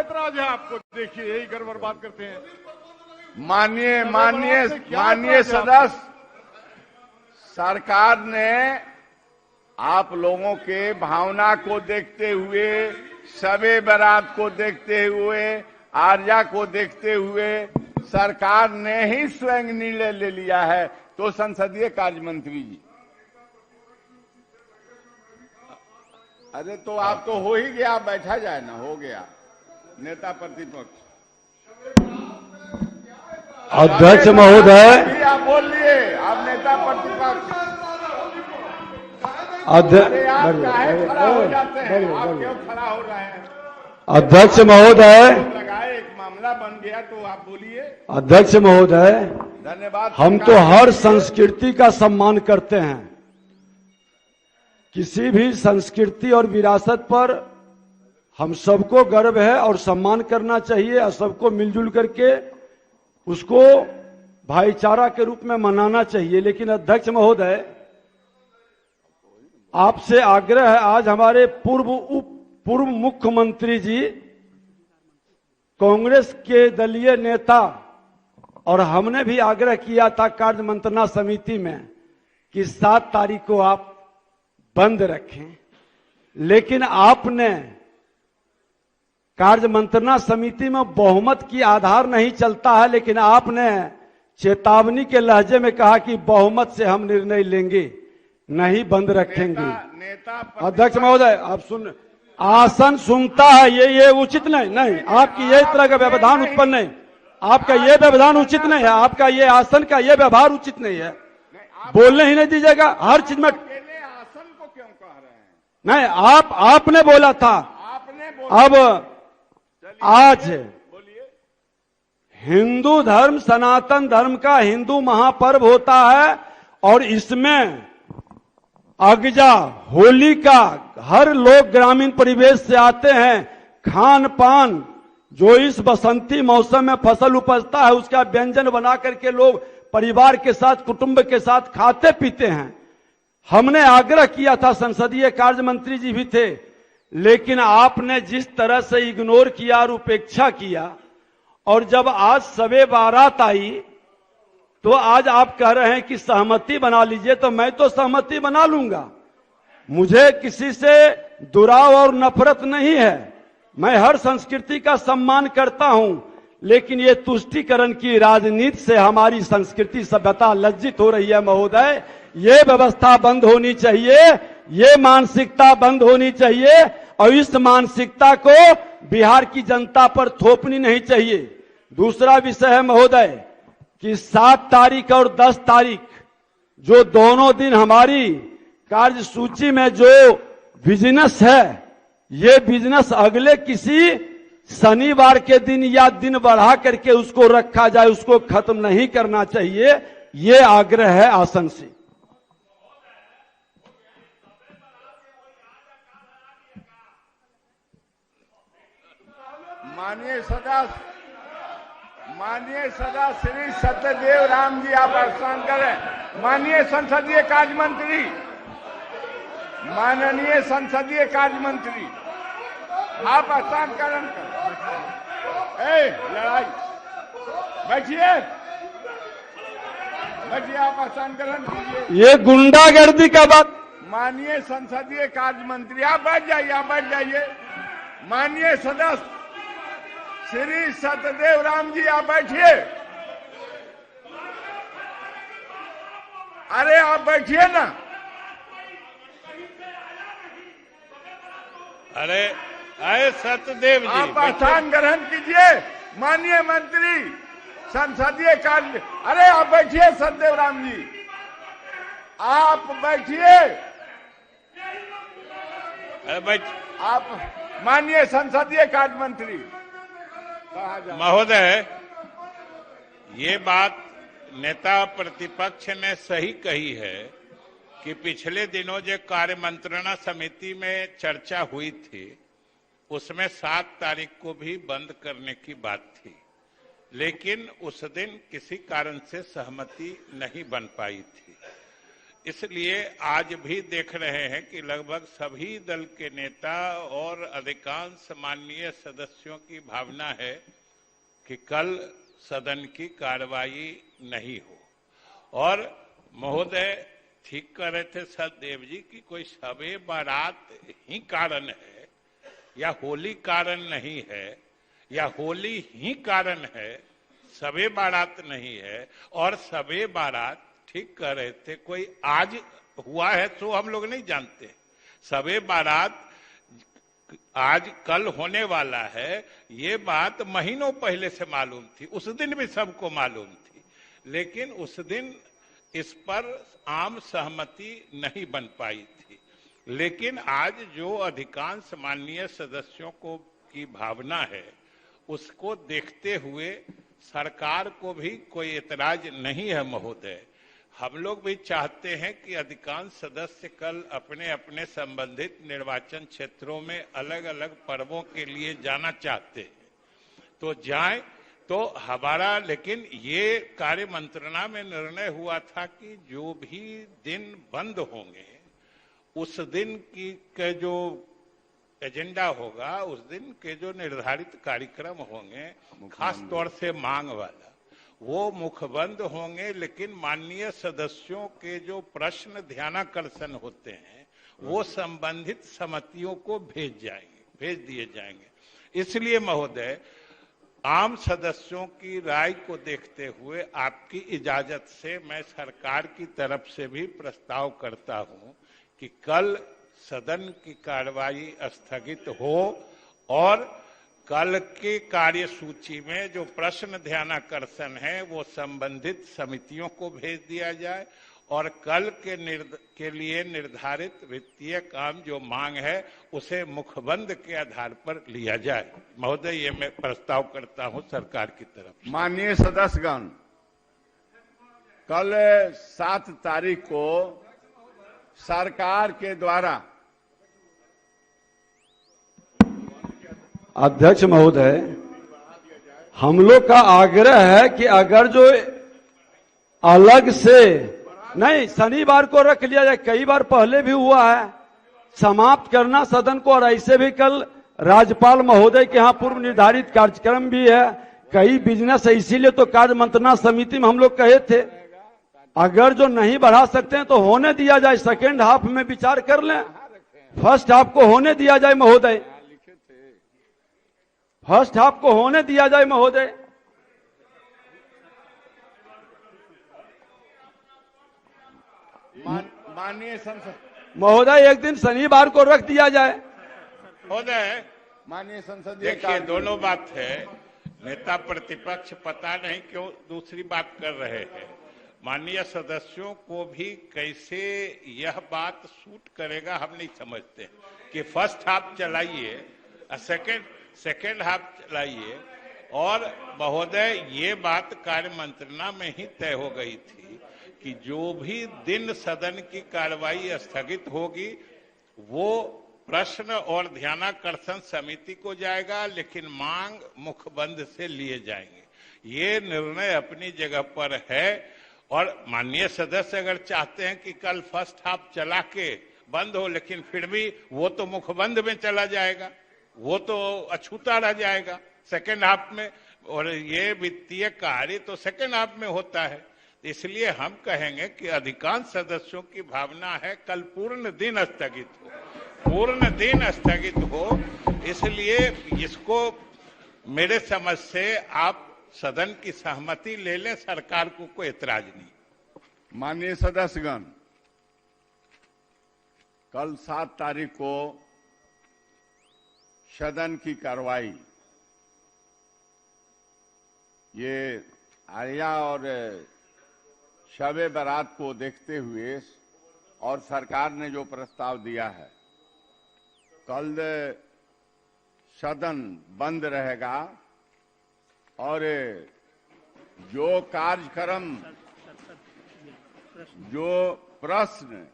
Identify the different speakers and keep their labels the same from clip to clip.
Speaker 1: ऐतराज है आपको? देखिए यही घर बर्बाद करते हैं।
Speaker 2: माननीय सदस्य, सरकार ने आप लोगों के भावना को देखते हुए, शबे बारात को देखते हुए, आर्या को देखते हुए सरकार ने ही स्वयं निर्णय ले लिया है। तो संसदीय कार्य मंत्री जी, अरे तो आप तो हो ही गया, बैठा जाए ना, हो गया नेता प्रतिपक्ष।
Speaker 3: अध्यक्ष महोदय,
Speaker 2: आप बोलिए, आप नेता प्रतिपक्ष।
Speaker 3: अध्यक्ष
Speaker 2: खड़ा हो जाते हैं, आप क्यों खड़ा हो रहे हैं?
Speaker 3: अध्यक्ष महोदय,
Speaker 2: लगाए, एक मामला बन गया तो आप बोलिए।
Speaker 3: अध्यक्ष महोदय,
Speaker 2: धन्यवाद।
Speaker 3: हम तो हर संस्कृति का सम्मान करते हैं। किसी भी संस्कृति और विरासत पर हम सबको गर्व है और सम्मान करना चाहिए और सबको मिलजुल करके उसको भाईचारा के रूप में मनाना चाहिए। लेकिन अध्यक्ष महोदय, आपसे आग्रह है, आज हमारे पूर्व मुख्यमंत्री जी, कांग्रेस के दलीय नेता, और हमने भी आग्रह किया था कार्य मंत्रणा समिति में कि 7 तारीख को आप बंद रखें, लेकिन आपने कार्य मंत्रणा समिति में बहुमत की आधार नहीं चलता है, लेकिन आपने चेतावनी के लहजे में कहा कि बहुमत से हम निर्णय लेंगे, नहीं बंद रखेंगे। अध्यक्ष महोदय, आप सुन, आसन सुनता है, ये उचित नहीं, आपकी ये तरह का व्यवधान उत्पन्न नहीं, आपका ये व्यवधान उचित नहीं है, आपका ये आसन का ये व्यवहार उचित नहीं है। बोलने ही नहीं दीजिएगा हर चीज में।
Speaker 2: आसन को क्यों कह रहे हैं?
Speaker 3: नहीं, आपने बोला था। अब आज हिंदू धर्म, सनातन धर्म का हिंदू महापर्व होता है और इसमें अगजा, होली का हर लोग ग्रामीण परिवेश से आते हैं। खान पान जो इस बसंती मौसम में फसल उपजता है उसका व्यंजन बना करके लोग परिवार के साथ, कुटुंब के साथ खाते पीते हैं। हमने आग्रह किया था, संसदीय कार्य मंत्री जी भी थे, लेकिन आपने जिस तरह से इग्नोर किया और उपेक्षा किया, और जब आज शबे बारात आई तो आज आप कह रहे हैं कि सहमति बना लीजिए, तो मैं तो सहमति बना लूंगा। मुझे किसी से दुराव और नफरत नहीं है, मैं हर संस्कृति का सम्मान करता हूं, लेकिन ये तुष्टीकरण की राजनीति से हमारी संस्कृति सभ्यता लज्जित हो रही है महोदय। ये व्यवस्था बंद होनी चाहिए, ये मानसिकता बंद होनी चाहिए, और इस मानसिकता को बिहार की जनता पर थोपनी नहीं चाहिए। दूसरा विषय है महोदय कि 7 तारीख और 10 तारीख जो दोनों दिन हमारी कार्य सूची में जो बिजनेस है, ये बिजनेस अगले किसी शनिवार के दिन या दिन बढ़ा करके उसको रखा जाए, उसको खत्म नहीं करना चाहिए। ये आग्रह है आसन से।
Speaker 2: माननीय सदस्य श्री सत्यदेव राम जी, आप स्थान करें। माननीय संसदीय कार्य मंत्री, माननीय संसदीय कार्य मंत्री, आप स्थान करें। लड़ाई, बैठिए, आप स्थान ग्रहण कीजिए।
Speaker 3: ये गुंडागर्दी का बात।
Speaker 2: माननीय संसदीय कार्य मंत्री, आप बैठ जाइए। माननीय सदस्य श्री सत्यदेव राम जी, आप बैठिए। अरे आप बैठिए ना।
Speaker 1: अरे सत्यदेव जी,
Speaker 2: आप स्थान ग्रहण कीजिए। माननीय मंत्री संसदीय कार्य, अरे आप बैठिए सत्यदेव राम जी, आप बैठिए। आप माननीय संसदीय कार्य मंत्री
Speaker 1: महोदय, ये बात नेता प्रतिपक्ष ने सही कही है कि पिछले दिनों जो कार्य मंत्रणा समिति में चर्चा हुई थी उसमें 7 तारीख को भी बंद करने की बात थी, लेकिन उस दिन किसी कारण से सहमति नहीं बन पाई थी। इसलिए आज भी देख रहे हैं कि लगभग सभी दल के नेता और अधिकांश माननीय सदस्यों की भावना है कि कल सदन की कार्रवाई नहीं हो। और महोदय ठीक कर रहे थे सददेव जी की कोई शबे बारात ही कारण है या होली कारण नहीं है या होली ही कारण है, शबे बारात नहीं है। और शबे बारात ठीक कह रहे थे कोई आज हुआ है तो हम लोग नहीं जानते, शबे बारात आज कल होने वाला है ये बात महीनों पहले से मालूम थी, उस दिन भी सबको मालूम थी, लेकिन उस दिन इस पर आम सहमति नहीं बन पाई थी। लेकिन आज जो अधिकांश माननीय सदस्यों को की भावना है उसको देखते हुए सरकार को भी कोई एतराज नहीं है महोदय। हम लोग भी चाहते हैं कि अधिकांश सदस्य कल अपने अपने संबंधित निर्वाचन क्षेत्रों में अलग अलग पर्वों के लिए जाना चाहते हैं तो जाएं। तो हमारा लेकिन ये कार्य मंत्रणा में निर्णय हुआ था कि जो भी दिन बंद होंगे उस दिन की के जो एजेंडा होगा, उस दिन के जो निर्धारित कार्यक्रम होंगे, खास तौर से मांग वाला, वो मुखबंद होंगे। लेकिन माननीय सदस्यों के जो प्रश्न ध्यानाकर्षण होते हैं वो संबंधित समितियों को भेज दिए जाएंगे। इसलिए महोदय आम सदस्यों की राय को देखते हुए आपकी इजाजत से मैं सरकार की तरफ से भी प्रस्ताव करता हूं कि कल सदन की कार्रवाई स्थगित हो और कल के कार्यसूची में जो प्रश्न ध्यानाकर्षण है वो संबंधित समितियों को भेज दिया जाए और कल के लिए निर्धारित वित्तीय काम जो मांग है उसे मुखबंद के आधार पर लिया जाए। महोदय ये मैं प्रस्ताव करता हूं सरकार की तरफ से।
Speaker 2: माननीय सदस्यगण, कल 7 तारीख को सरकार के द्वारा
Speaker 3: अध्यक्ष महोदय, हम लोग का आग्रह है कि अगर जो अलग से नहीं शनिवार को रख लिया जाए, कई बार पहले भी हुआ है, समाप्त करना सदन को। और ऐसे भी कल राज्यपाल महोदय के यहाँ पूर्व निर्धारित कार्यक्रम भी है, कई बिजनेस है, इसीलिए तो कार्य मंत्रणा समिति में हम लोग कहे थे अगर जो नहीं बढ़ा सकते हैं तो होने दिया जाए, सेकेंड हाफ में विचार कर लें, फर्स्ट हाफ को होने दिया जाए महोदय, फर्स्ट हाफ को होने दिया जाए महोदय।
Speaker 2: माननीय संसद
Speaker 3: महोदय एक दिन शनिवार को रख दिया जाए।
Speaker 1: महोदय
Speaker 2: माननीय संसद
Speaker 1: देखिए दोनों बात है, नेता प्रतिपक्ष पता नहीं क्यों दूसरी बात कर रहे हैं। माननीय सदस्यों को भी कैसे यह बात सूट करेगा हम नहीं समझते कि फर्स्ट हाफ चलाइए, सेकेंड हाफ चलाइए। और महोदय ये बात कार्य मंत्रणा में ही तय हो गई थी कि जो भी दिन सदन की कार्रवाई स्थगित होगी वो प्रश्न और ध्यानाकर्षण समिति को जाएगा, लेकिन मांग मुखबंद से लिए जाएंगे। ये निर्णय अपनी जगह पर है। और माननीय सदस्य अगर चाहते हैं कि कल फर्स्ट हाफ चला के बंद हो, लेकिन फिर भी वो तो मुखबंद में चला जाएगा, वो तो अछूता रह जाएगा सेकेंड हाफ में, और ये वित्तीय कार्य तो सेकेंड हाफ में होता है। इसलिए हम कहेंगे कि अधिकांश सदस्यों की भावना है कल पूर्ण दिन स्थगित हो, पूर्ण दिन स्थगित हो। इसलिए इसको मेरे समझ से आप सदन की सहमति ले लें, सरकार को कोई एतराज नहीं।
Speaker 2: माननीय सदस्यगण, कल 7 तारीख को सदन की कार्रवाई ये आया और शबे बारात को देखते हुए और सरकार ने जो प्रस्ताव दिया है, कल सदन बंद रहेगा और जो कार्यक्रम, जो प्रश्न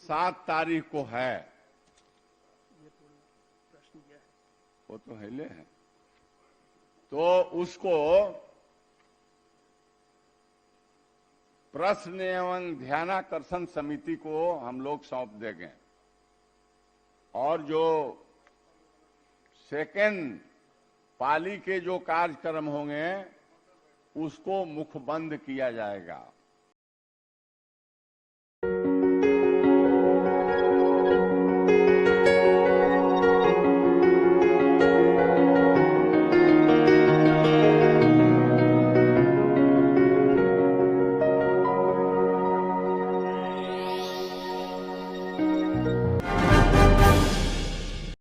Speaker 2: 7 तारीख को है वो तो हिले है, तो उसको प्रश्न एवं ध्यानाकर्षण समिति को हम लोग सौंप देंगे और जो सेकेंड पाली के जो कार्यक्रम होंगे उसको मुखबंद किया जाएगा।